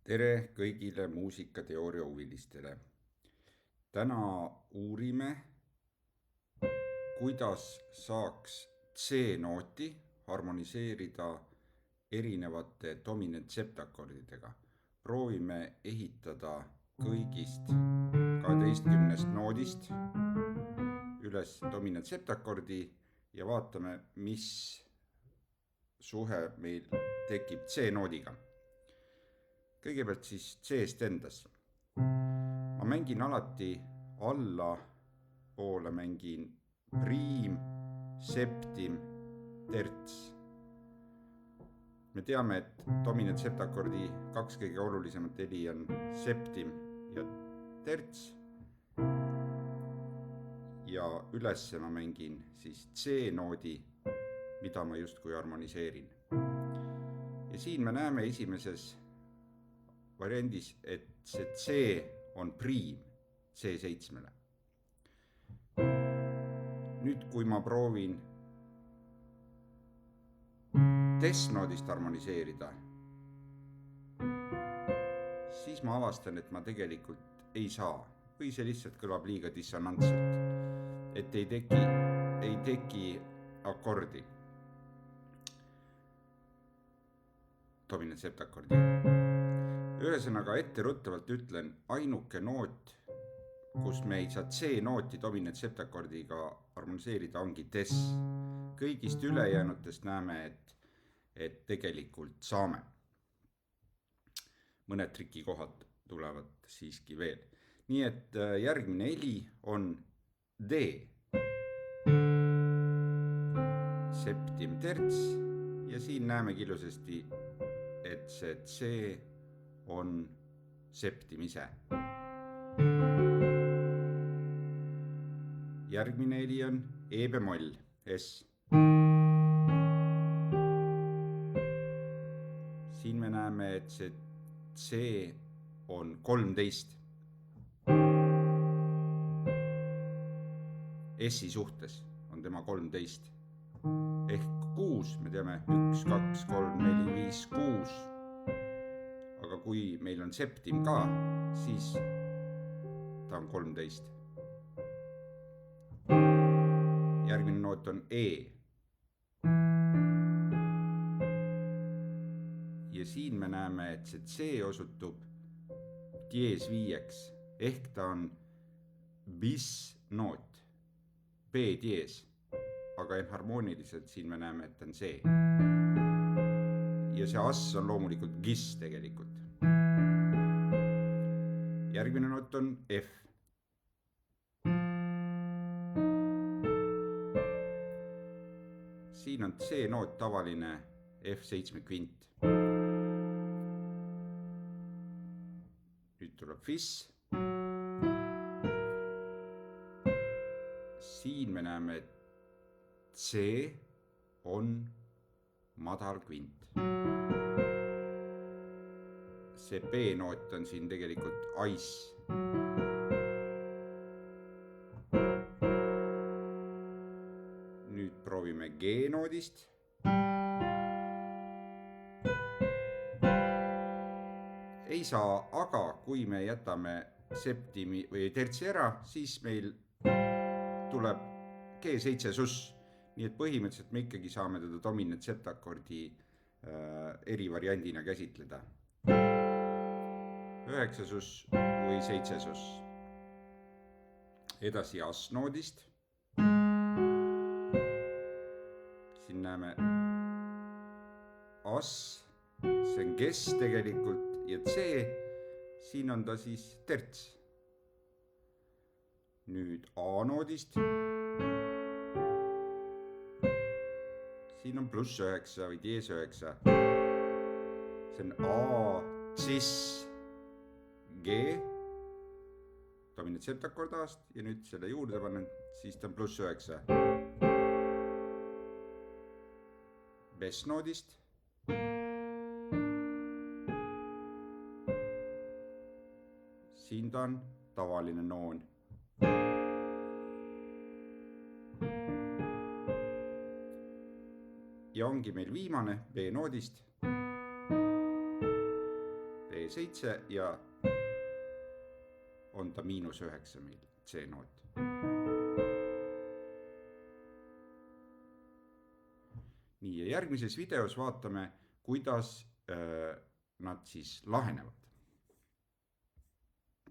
Tere kõigile muusikateooria huvilistele. Täna uurime, kuidas saaks C-nooti harmoniseerida erinevate dominant-septakordidega. Proovime ehitada kõigist 12 noodist üles dominant-septakordi ja vaatame, mis suhe meil tekib C-noodiga. Kõigepealt siis C-st endas. Ma mängin alati alla poole mängin priim, septim, terts. Me teame, et dominant septakordi kaks kõige olulisemat heli on septim ja terts. Ja ülesse ma mängin siis C-noodi, mida ma justkui harmoniseerin. Ja siin me näeme esimeses variandis, et see C on priim C7-le. Nüüd, kui ma proovin des-noodist harmoniseerida, siis ma avastan, et ma tegelikult ei saa või see lihtsalt kõlab liiga dissonantselt, et ei teki akordi dominant septakordi. Ühesõnaga etteruttavalt ütlen, ainuke noot, kus me ei saa C-nooti dominant septakordiga harmoniseerida, ongi des. Kõigist ülejäänutest näeme, et tegelikult saame. Mõned trikikohad tulevad siiski veel. Nii et järgmine heli on D. Septim terts ja siin näemegi ilusasti, et see C on septim ise. Järgmine heli on E bemoll, S. Siin me näeme, et see C on 13. S-i suhtes on tema 13. Ehk 6, me teame 1, 2, 3, 4, 5, 6. Aga kui meil on septim ka, siis ta on 13. Järgmine noot on E. Ja siin me näeme, et see C osutub dies viieks, ehk ta on bis-noot, B-dies, aga enharmooniliselt siin me näeme, et ta on C. Ja see ass on loomulikult gis tegelikult. Järgmine noot on F. Siin on C-noot tavaline F7 kvint. Nüüd tuleb fis. Siin me näeme, et C on madal kvint. See B-noot on siin tegelikult ais. Nüüd proovime G-noodist. Ei saa, aga kui me jätame septimi või tertsi ära, siis meil tuleb G7 sus. Nii et põhimõtteliselt me ikkagi saame teda dominant septakordi erivariandina käsitleda. 9 sus või 7 sus. Edasi as-noodist. Siin näeme as, see on kes tegelikult ja C, siin on ta siis terts. Nüüd A-noodist. Siin on pluss 9 või dies 9. See on A, cis, G, dominant septakordast ja nüüd selle juurde panen, siis ta on pluss 9. Bes-noodist. Siin ta on tavaline noon. Ja ongi meil viimane B-noodist. B G7 ja on ta -9 meil C-noot. Nii, ja järgmises videos vaatame, kuidas nad siis lahenevad.